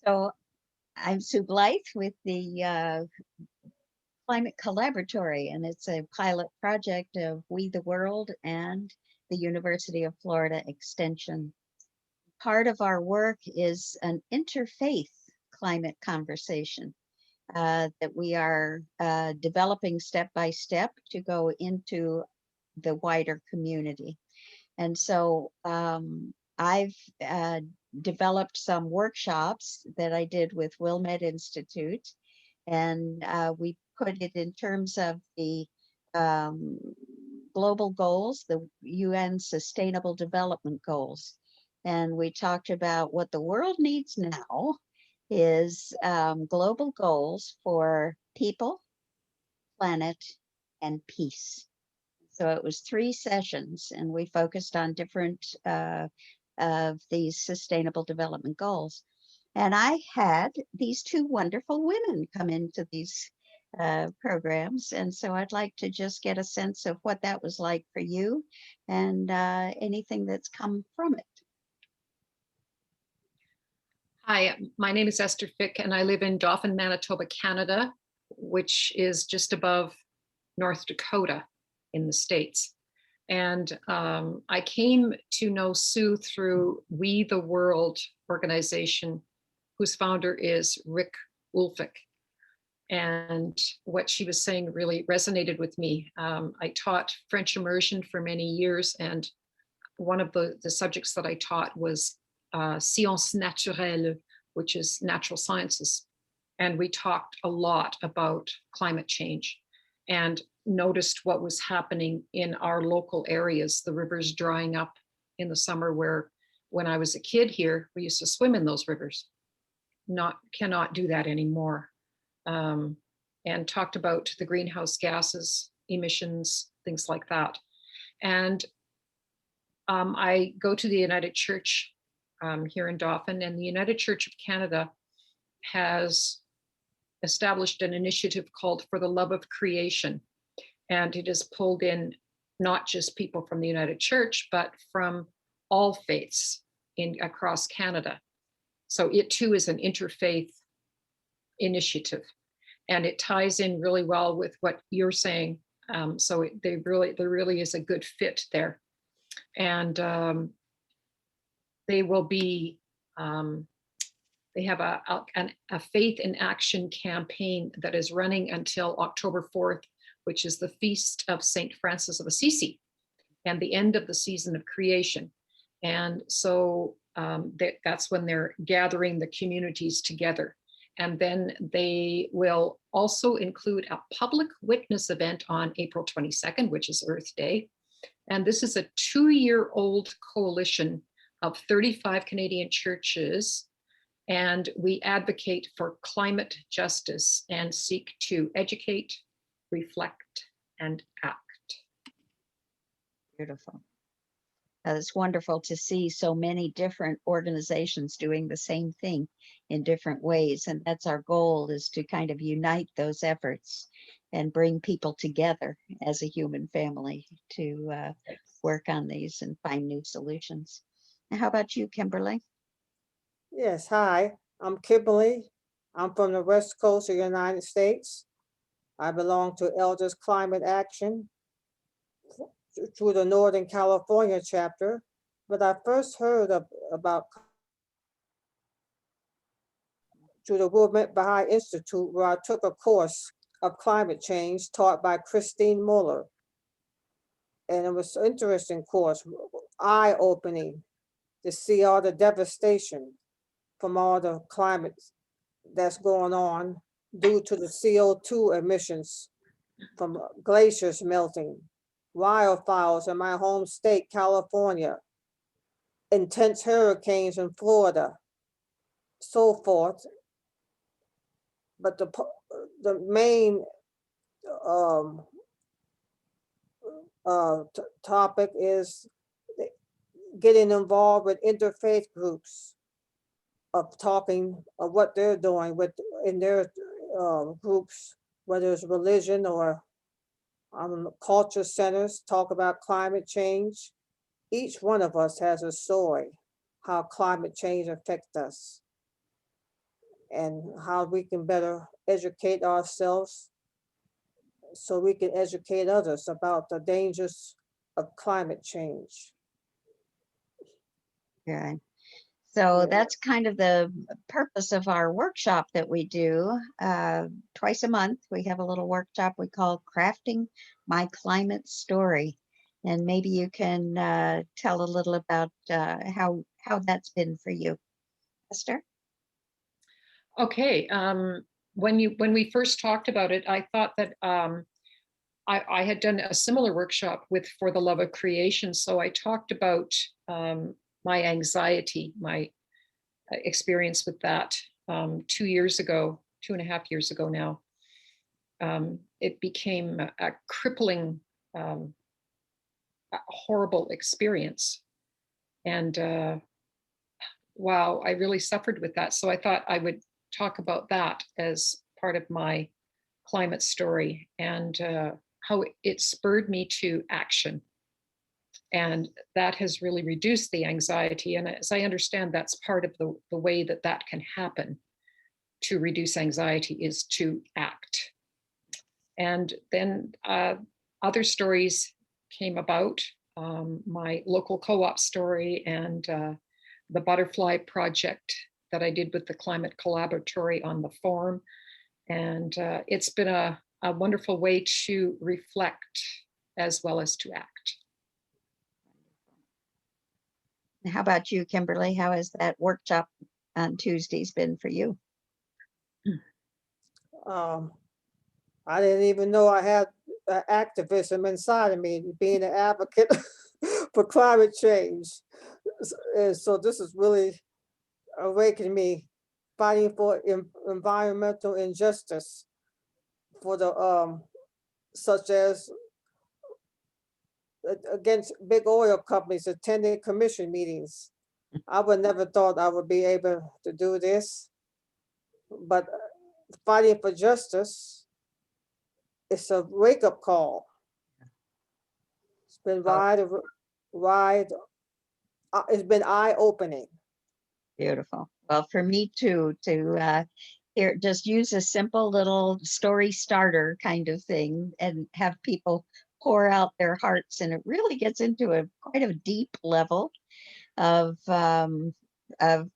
So I'm Sue Blythe with the Climate Collaboratory, and it's a pilot project of We the World and the University of Florida Extension. Part of our work is an interfaith climate conversation that we are developing step by step to go into the wider community. And so I've developed some workshops that I did with Wilmette Institute, and we put it in terms of the global goals, the UN Sustainable Development Goals. And we talked about what the world needs now is global goals for people, planet, and peace. So it was 3 sessions, and we focused on different of these sustainable development goals. And I had these 2 wonderful women come into these programs. And so I'd like to just get a sense of what that was like for you and anything that's come from it. Hi, my name is Esther Fick, and I live in Dauphin, Manitoba, Canada, which is just above North Dakota in the States. And I came to know Sue through We the World organization, whose founder is Rick Wolfick. And what she was saying really resonated with me. I taught French immersion for many years, and one of the subjects that I taught was sciences naturelles, which is natural sciences. And we talked a lot about climate change and noticed what was happening in our local areas, the rivers drying up in the summer, where when I was a kid here, we used to swim in those rivers. Cannot do that anymore. And talked about the greenhouse gases, emissions, things like that. And I go to the United Church here in Dauphin, and the United Church of Canada has established an initiative called For the Love of Creation. And it has pulled in not just people from the United Church, but from all faiths across Canada. So it too is an interfaith initiative, and it ties in really well with what you're saying. So there really is a good fit there. And they will be, they have a Faith in Action campaign that is running until October 4th, which is the feast of St. Francis of Assisi and the end of the season of creation. And so that's when they're gathering the communities together. And then they will also include a public witness event on April 22nd, which is Earth Day. And this is a 2-year-old coalition of 35 Canadian churches. And we advocate for climate justice and seek to educate, reflect, and act. Beautiful. It's wonderful to see so many different organizations doing the same thing in different ways. And that's our goal, is to kind of unite those efforts and bring people together as a human family to work on these and find new solutions. How about you, Kimberly? Yes, hi, I'm Kimberly. I'm from the West Coast of the United States. I belong to Elders Climate Action through the Northern California chapter, but I first heard about through the Movement Baha'i Institute, where I took a course of climate change taught by Christine Muller. And it was an interesting course, eye-opening to see all the devastation from all the climate that's going on due to the CO2 emissions from glaciers melting, wildfires in my home state, California, intense hurricanes in Florida, so forth. But the main topic is getting involved with interfaith groups, of talking of what they're doing in their groups, whether it's religion or culture centers, talk about climate change. Each one of us has a story how climate change affects us. and how we can better educate ourselves so we can educate others about the dangers of climate change. Yeah. So Yeah. that's kind of the purpose of our workshop that we do twice a month. We have a little workshop we call Crafting My Climate Story. And maybe you can tell a little about how that's been for you, Esther. Okay. When we first talked about it, I thought that I had done a similar workshop with For the Love of Creation. So I talked about my anxiety, my experience with that 2 years ago, 2.5 years ago now. It became a crippling, a horrible experience. And wow, I really suffered with that. So I thought I would talk about that as part of my climate story and how it spurred me to action. And that has really reduced the anxiety. And as I understand, that's part of the way that that can happen to reduce anxiety is to act. And then other stories came about, my local co-op story and the butterfly project that I did with the Climate Collaboratory on the farm. And it's been a wonderful way to reflect as well as to act. How about you, Kimberly? How has that workshop on Tuesdays been for you? I didn't even know I had activism inside of me, being an advocate for climate change. And so this is really awakening me, fighting for environmental injustice for the such as against big oil companies attending commission meetings. I would never thought I would be able to do this, but fighting for justice, it's a wake-up call. It's been it's been eye-opening. Beautiful. Well, for me too, to here just use a simple little story starter kind of thing and have people pour out their hearts, and it really gets into a quite a deep level of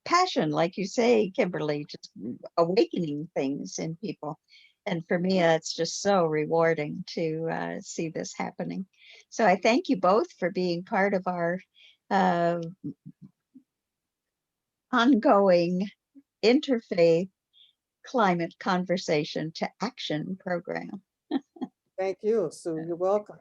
passion, like you say, Kimberly, just awakening things in people. And for me, it's just so rewarding to see this happening. So I thank you both for being part of our ongoing interfaith climate conversation to action program. Thank you, Sue. You're welcome.